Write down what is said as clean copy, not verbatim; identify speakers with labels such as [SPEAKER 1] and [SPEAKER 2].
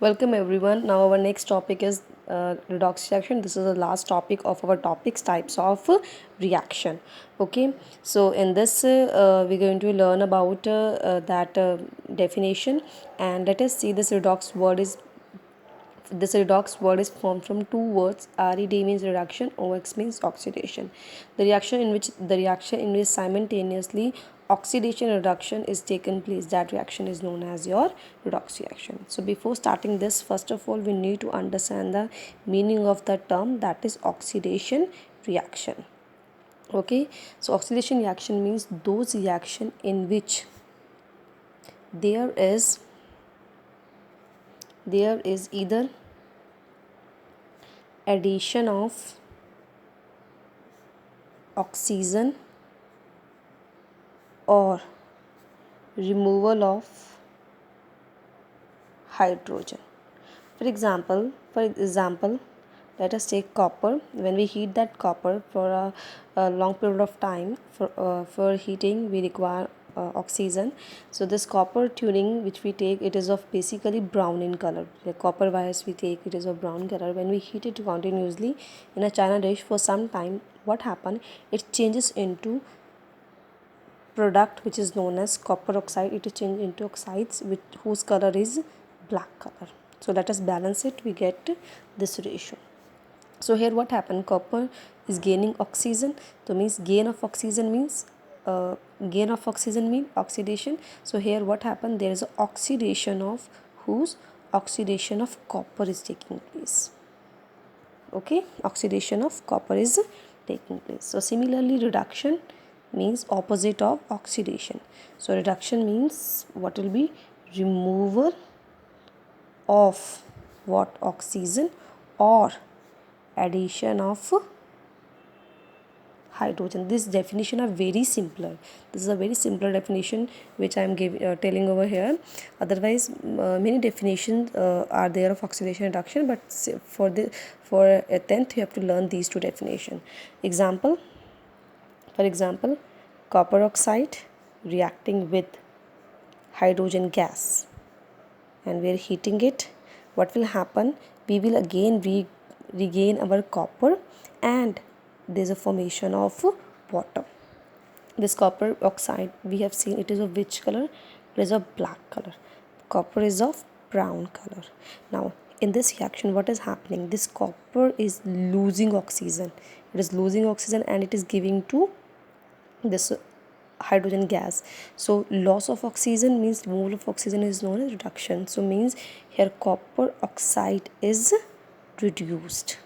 [SPEAKER 1] Welcome everyone. Now our next topic is redox reaction. This is the last topic of our topics types of reaction. Okay, so in this we're going to learn about that definition, and let us see this redox word is formed from two words. Red means reduction, OX means oxidation. The reaction in which simultaneously oxidation and reduction is taken place, that reaction is known as your redox reaction. So before starting this, first of all we need to understand the meaning of the term, that is oxidation reaction. Okay, so oxidation reaction means those reaction in which there is either addition of oxygen or removal of hydrogen. For example, let us take copper. When we heat that copper for a long period of time, for heating we require oxygen. So this copper tuning which we take, it is of basically brown in color. The copper wires we take, it is of brown color. When we heat it continuously in a china dish for some time, what happen? It changes into product which is known as copper oxide. It is changed into oxides whose color is black color. So let us balance it, we get this ratio. So here what happened, copper is gaining oxygen, so means gain of oxygen means oxidation. So here what happened, there is a oxidation of copper is taking place. Okay, oxidation of copper is taking place. So similarly, reduction means opposite of oxidation. So reduction means what will be? Removal of what? Oxygen or addition of hydrogen. This definition are very simpler. This is a very simpler definition which I am telling over here. Otherwise many definitions are there of oxidation reduction, but for a 10th you have to learn these two definitions. For example, copper oxide reacting with hydrogen gas, and we are heating it. What will happen? We will again regain our copper, and there is a formation of water. This copper oxide we have seen, it is of which color? It is of black color. Copper is of brown color. Now in this reaction what is happening? This copper is losing oxygen. It is losing oxygen and it is giving to this hydrogen gas. So loss of oxygen means removal of oxygen is known as reduction. So means here copper oxide is reduced.